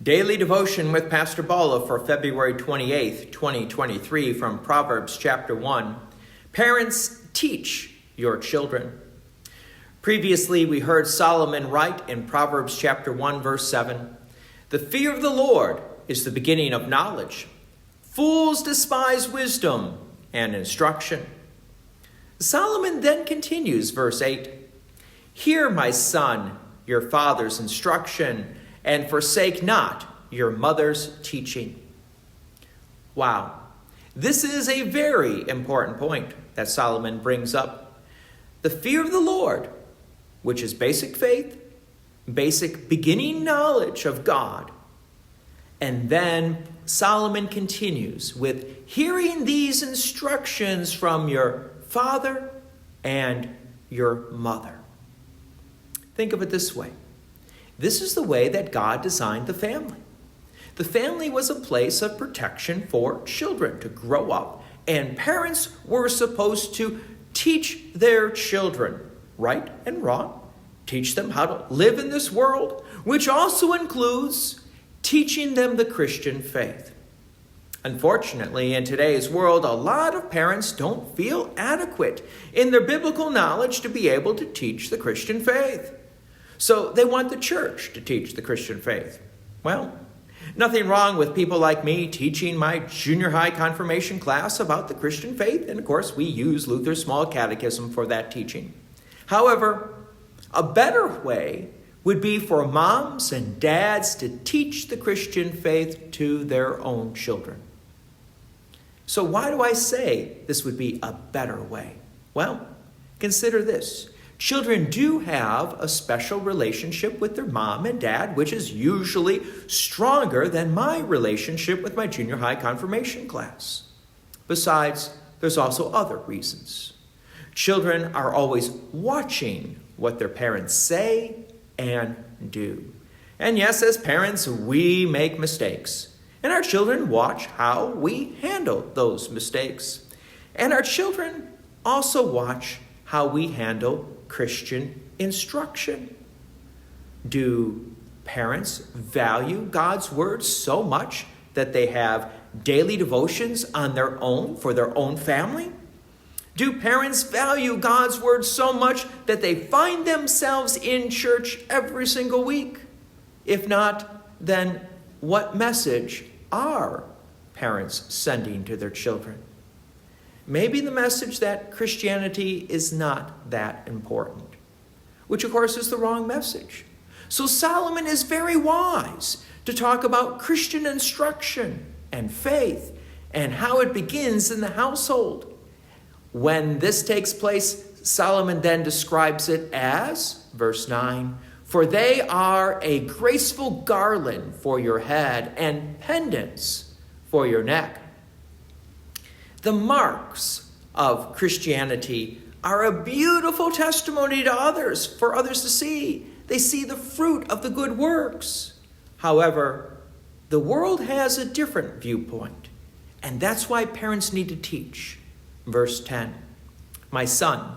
Daily Devotion with Pastor Balla for February 28th, 2023 from Proverbs chapter 1. Parents, teach your children. Previously, we heard Solomon write in Proverbs chapter 1, verse 7, "The fear of the Lord is the beginning of knowledge. Fools despise wisdom and instruction." Solomon then continues, verse 8, "Hear, my son, your father's instruction, and forsake not your mother's teaching." Wow, this is a very important point that Solomon brings up. The fear of the Lord, which is basic faith, basic beginning knowledge of God. And then Solomon continues with hearing these instructions from your father and your mother. Think of it this way. This is the way that God designed the family. The family was a place of protection for children to grow up, and parents were supposed to teach their children right and wrong, teach them how to live in this world, which also includes teaching them the Christian faith. Unfortunately, in today's world, a lot of parents don't feel adequate in their biblical knowledge to be able to teach the Christian faith. So they want the church to teach the Christian faith. Well, nothing wrong with people like me teaching my junior high confirmation class about the Christian faith. And of course, we use Luther's Small Catechism for that teaching. However, a better way would be for moms and dads to teach the Christian faith to their own children. So why do I say this would be a better way? Well, consider this. Children do have a special relationship with their mom and dad, which is usually stronger than my relationship with my junior high confirmation class. Besides, there's also other reasons. Children are always watching what their parents say and do. And yes, as parents, we make mistakes. And our children watch how we handle those mistakes. And our children also watch how we handle Christian instruction. Do parents value God's word so much that they have daily devotions on their own for their own family? Do parents value God's word so much that they find themselves in church every single week? If not, then what message are parents sending to their children? Maybe the message that Christianity is not that important, which of course is the wrong message. So Solomon is very wise to talk about Christian instruction and faith and how it begins in the household. When this takes place, Solomon then describes it as, verse 9, "For they are a graceful garland for your head and pendants for your neck." The marks of Christianity are a beautiful testimony to others, for others to see. They see the fruit of the good works. However, the world has a different viewpoint, and that's why parents need to teach. Verse 10, "My son,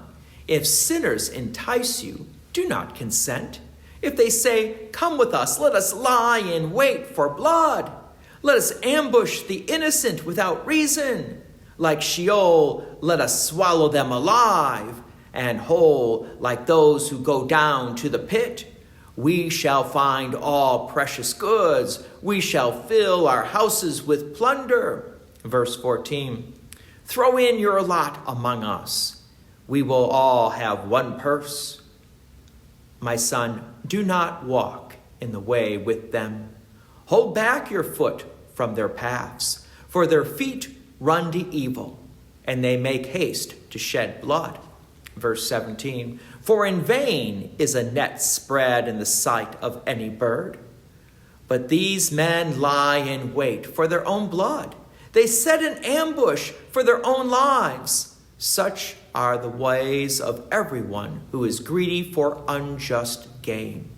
if sinners entice you, do not consent. If they say, 'Come with us, let us lie in wait for blood. Let us ambush the innocent without reason. Like Sheol, let us swallow them alive, and whole like those who go down to the pit. We shall find all precious goods. We shall fill our houses with plunder." Verse 14, "Throw in your lot among us. We will all have one purse. My son, do not walk in the way with them. Hold back your foot from their paths, for their feet run to evil, and they make haste to shed blood." Verse 17, "For in vain is a net spread in the sight of any bird. But these men lie in wait for their own blood. They set an ambush for their own lives. Such are the ways of everyone who is greedy for unjust gain.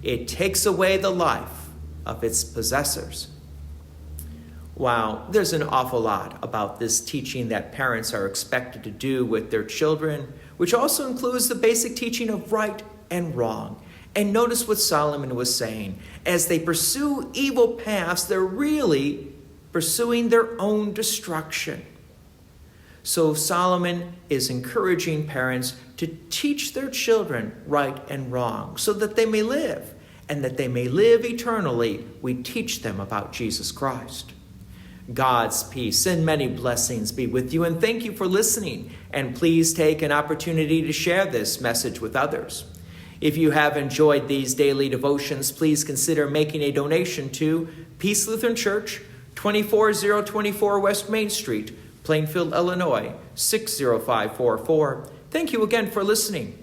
It takes away the life of its possessors." Wow, there's an awful lot about this teaching that parents are expected to do with their children, which also includes the basic teaching of right and wrong, And notice what Solomon was saying. As they pursue evil paths, they're really pursuing their own destruction. So Solomon is encouraging parents to teach their children right and wrong so that they may live, and that they may live eternally. We teach them about Jesus Christ. God's peace and many blessings be with you, and thank you for listening. And please take an opportunity to share this message with others. If you have enjoyed these daily devotions, please consider making a donation to Peace Lutheran Church, 24024 West Main Street, Plainfield, Illinois, 60544. Thank you again for listening.